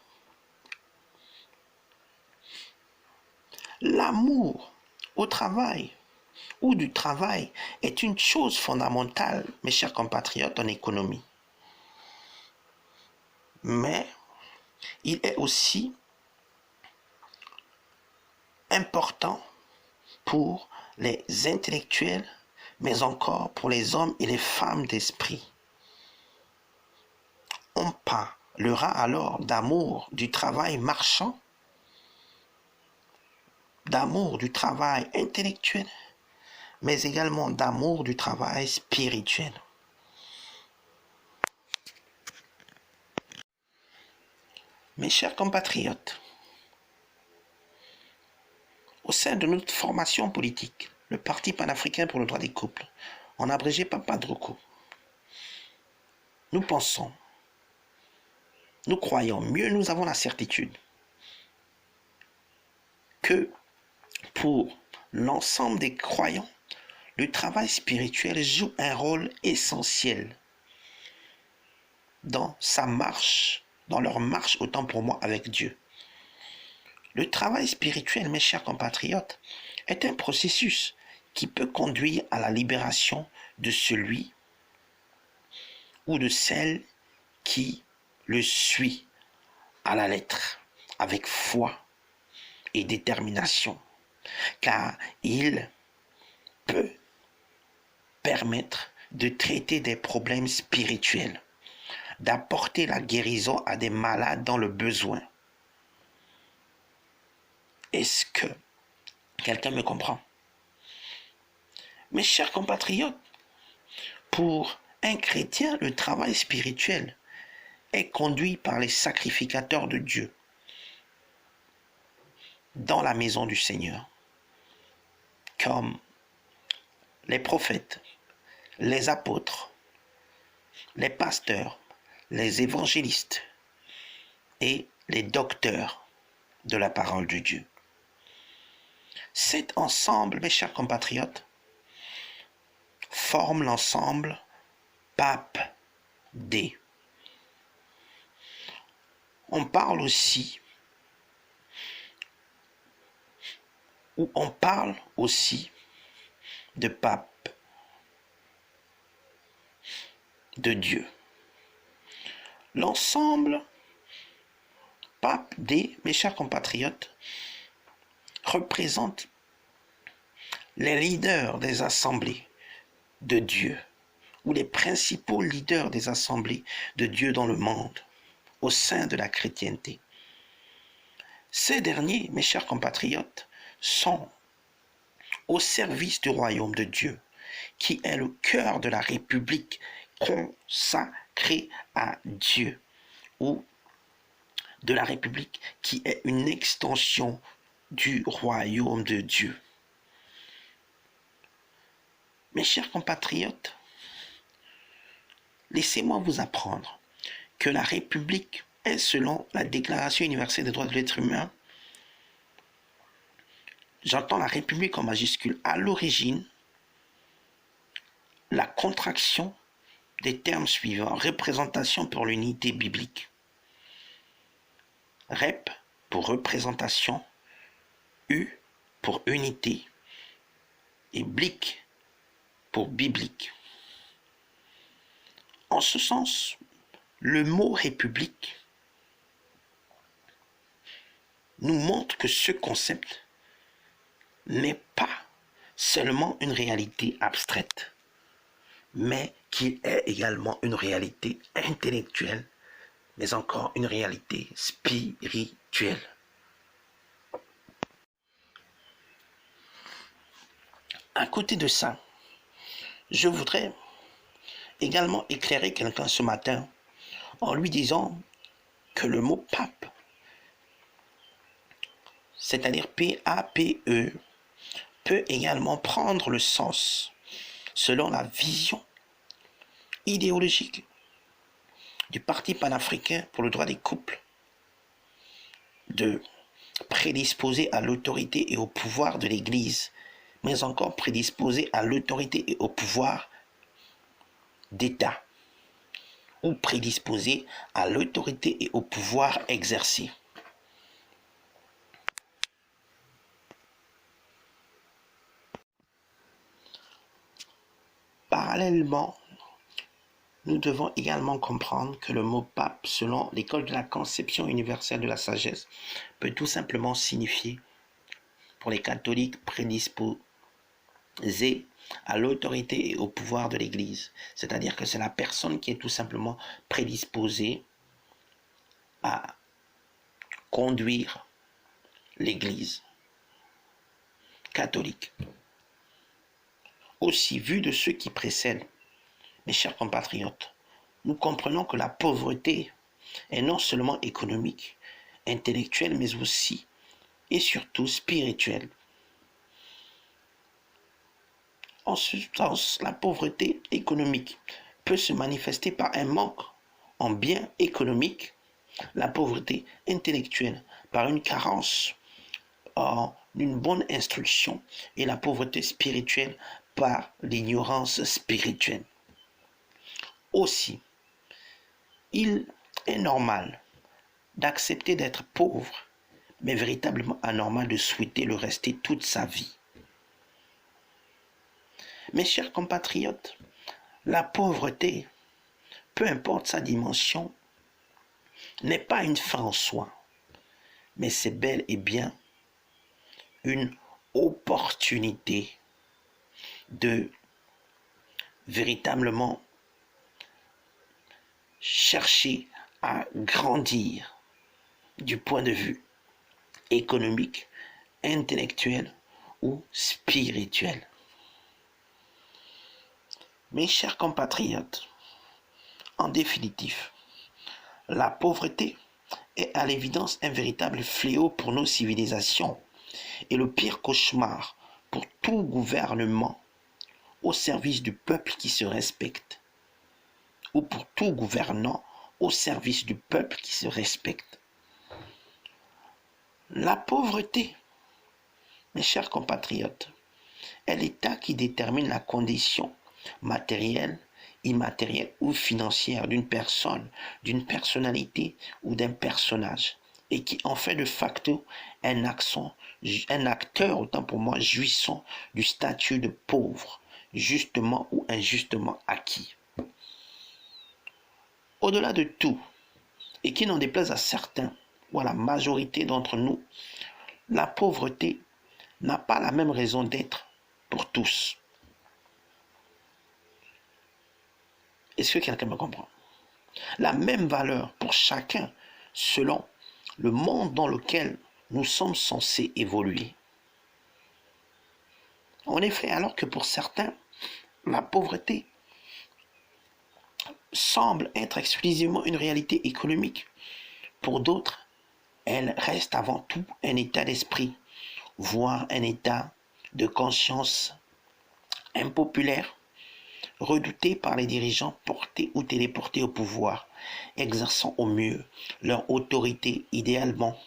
[SPEAKER 1] L'amour au travail ou du travail est une chose fondamentale, mes chers compatriotes, en économie. Mais il est aussi important pour les intellectuels, mais encore pour les hommes et les femmes d'esprit. On parlera alors d'amour du travail marchand, d'amour du travail intellectuel, mais également d'amour du travail spirituel. Mes chers compatriotes, au sein de notre formation politique, le Parti panafricain pour le droit des couples, en abrégé PAPADROCO, nous pensons, nous croyons, mieux nous avons la certitude que pour l'ensemble des croyants, le travail spirituel joue un rôle essentiel dans sa marche, dans leur marche, autant pour moi, avec Dieu. Le travail spirituel, mes chers compatriotes, est un processus qui peut conduire à la libération de celui ou de celle qui le suit à la lettre, avec foi et détermination, car il peut permettre de traiter des problèmes spirituels, d'apporter la guérison à des malades dans le besoin. Est-ce que quelqu'un me comprend? Mes chers compatriotes, pour un chrétien, le travail spirituel est conduit par les sacrificateurs de Dieu dans la maison du Seigneur, comme les prophètes, les apôtres, les pasteurs, les évangélistes et les docteurs de la parole de Dieu. Cet ensemble, mes chers compatriotes, forme l'ensemble PAPD. On parle aussi de pape, de Dieu. L'ensemble PAPD, mes chers compatriotes, représente les leaders des assemblées de Dieu, ou les principaux leaders des assemblées de Dieu dans le monde, au sein de la chrétienté. Ces derniers, mes chers compatriotes, sont au service du royaume de Dieu, qui est le cœur de la République consacrée à Dieu, ou de la République qui est une extension du royaume de Dieu. Mes chers compatriotes, laissez-moi vous apprendre que la République est, selon la Déclaration universelle des droits de l'être humain, j'entends la République en majuscule, à l'origine, la contraction des termes suivants: représentation pour l'unité biblique, Rep pour représentation, U pour unité et blic pour biblique. En ce sens, le mot république nous montre que ce concept n'est pas seulement une réalité abstraite, mais qu'il est également une réalité intellectuelle, mais encore une réalité spirituelle. À côté de ça, je voudrais également éclairer quelqu'un ce matin en lui disant que le mot pape, c'est-à-dire P-A-P-E, peut également prendre le sens selon la vision idéologique du Parti panafricain pour le droit des couples, de prédisposer à l'autorité et au pouvoir de l'Église, mais encore prédisposer à l'autorité et au pouvoir d'État, ou prédisposer à l'autorité et au pouvoir exercé. Parallèlement, nous devons également comprendre que le mot pape, selon l'école de la conception universelle de la sagesse, peut tout simplement signifier, pour les catholiques, prédisposé à l'autorité et au pouvoir de l'Église. C'est-à-dire que c'est la personne qui est tout simplement prédisposée à conduire l'Église catholique. Aussi, vu de ceux qui précèdent, mes chers compatriotes, nous comprenons que la pauvreté est non seulement économique, intellectuelle, mais aussi et surtout spirituelle. En ce sens, la pauvreté économique peut se manifester par un manque en biens économiques, la pauvreté intellectuelle par une carence en une bonne instruction et la pauvreté spirituelle par l'ignorance spirituelle. Aussi, il est normal d'accepter d'être pauvre, mais véritablement anormal de souhaiter le rester toute sa vie. Mes chers compatriotes, la pauvreté, peu importe sa dimension, n'est pas une fin en soi, mais c'est bel et bien une opportunité de véritablement chercher à grandir du point de vue économique, intellectuel ou spirituel. Mes chers compatriotes, en définitive, la pauvreté est à l'évidence un véritable fléau pour nos civilisations et le pire cauchemar pour tout gouvernement au service du peuple qui se respecte, ou pour tout gouvernant au service du peuple qui se respecte. La pauvreté, mes chers compatriotes, est l'état qui détermine la condition matérielle, immatérielle ou financière d'une personne, d'une personnalité ou d'un personnage, et qui en fait de facto un acteur, autant pour moi, jouissant du statut de pauvre, justement ou injustement acquis. Au-delà de tout, et qui n'en déplaise à certains, ou à la majorité d'entre nous, la pauvreté n'a pas la même raison d'être pour tous. Est-ce que quelqu'un me comprend? La même valeur pour chacun selon le monde dans lequel nous sommes censés évoluer. En effet, alors que pour certains, la pauvreté semble être exclusivement une réalité économique, pour d'autres, elle reste avant tout un état d'esprit, voire un état de conscience impopulaire, redouté par les dirigeants portés ou téléportés au pouvoir, exerçant au mieux leur autorité idéalement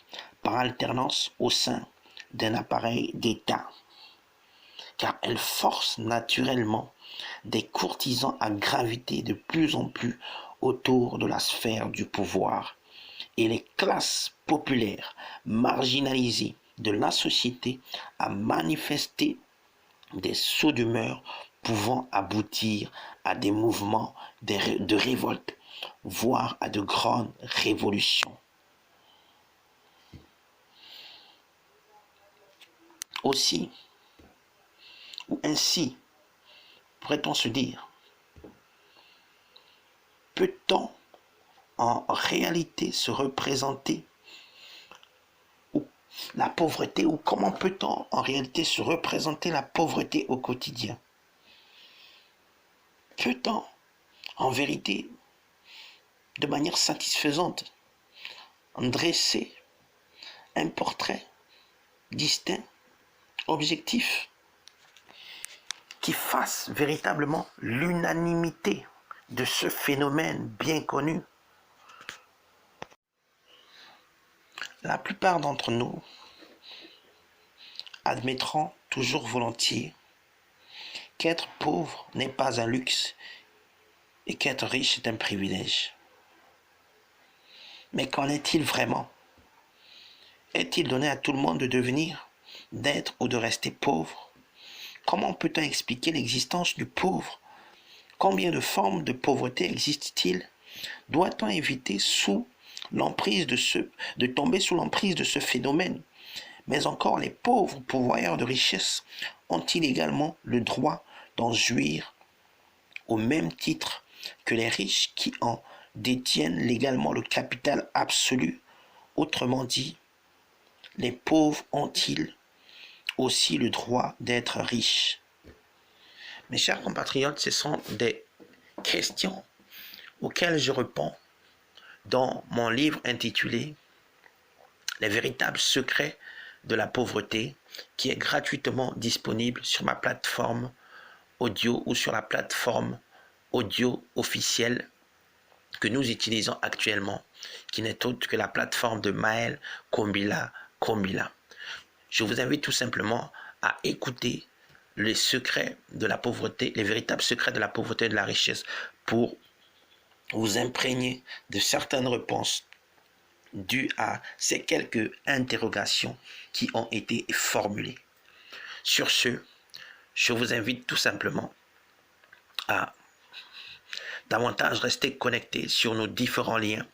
[SPEAKER 1] par alternance au sein d'un appareil d'État, car elle force naturellement des courtisans à graviter de plus en plus autour de la sphère du pouvoir et les classes populaires marginalisées de la société à manifester des sauts d'humeur pouvant aboutir à des mouvements de révolte, voire à de grandes révolutions. Aussi, ou ainsi, pourrait-on se dire, peut-on en réalité se représenter la pauvreté, ou comment peut-on en réalité se représenter la pauvreté au quotidien? Peut-on en vérité, de manière satisfaisante, dresser un portrait distinct, objectif, qui fasse véritablement l'unanimité de ce phénomène bien connu? La plupart d'entre nous admettront toujours volontiers qu'être pauvre n'est pas un luxe et qu'être riche est un privilège. Mais qu'en est-il vraiment? Est-il donné à tout le monde de devenir, d'être ou de rester pauvre? Comment peut-on expliquer l'existence du pauvre? Combien de formes de pauvreté existent-il? Doit-on éviter de tomber sous l'emprise de ce phénomène? Mais encore, les pauvres pourvoyeurs de richesses ont-ils également le droit d'en jouir au même titre que les riches qui en détiennent légalement le capital absolu? Autrement dit, les pauvres ont-ils aussi le droit d'être riches? Mes chers compatriotes, ce sont des questions auxquelles je réponds dans mon livre intitulé « Les véritables secrets de la pauvreté » qui est gratuitement disponible sur ma plateforme audio ou sur la plateforme audio officielle que nous utilisons actuellement, qui n'est autre que la plateforme de Maël Kombila. Je vous invite tout simplement à écouter les secrets de la pauvreté, les véritables secrets de la pauvreté et de la richesse pour vous imprégner de certaines réponses dues à ces quelques interrogations qui ont été formulées. Sur ce, je vous invite tout simplement à davantage rester connectés sur nos différents liens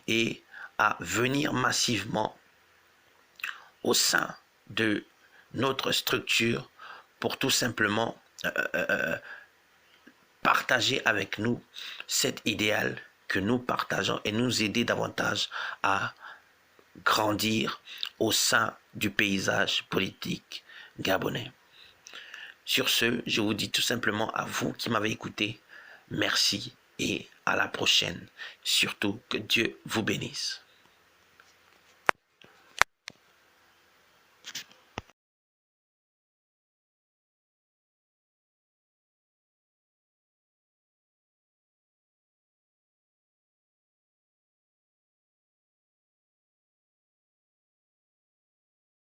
[SPEAKER 1] et à venir massivement au sein de notre structure pour tout simplement partager avec nous cet idéal que nous partageons et nous aider davantage à grandir au sein du paysage politique gabonais. Sur ce, je vous dis tout simplement à vous qui m'avez écouté, merci et à la prochaine. Surtout que Dieu vous bénisse.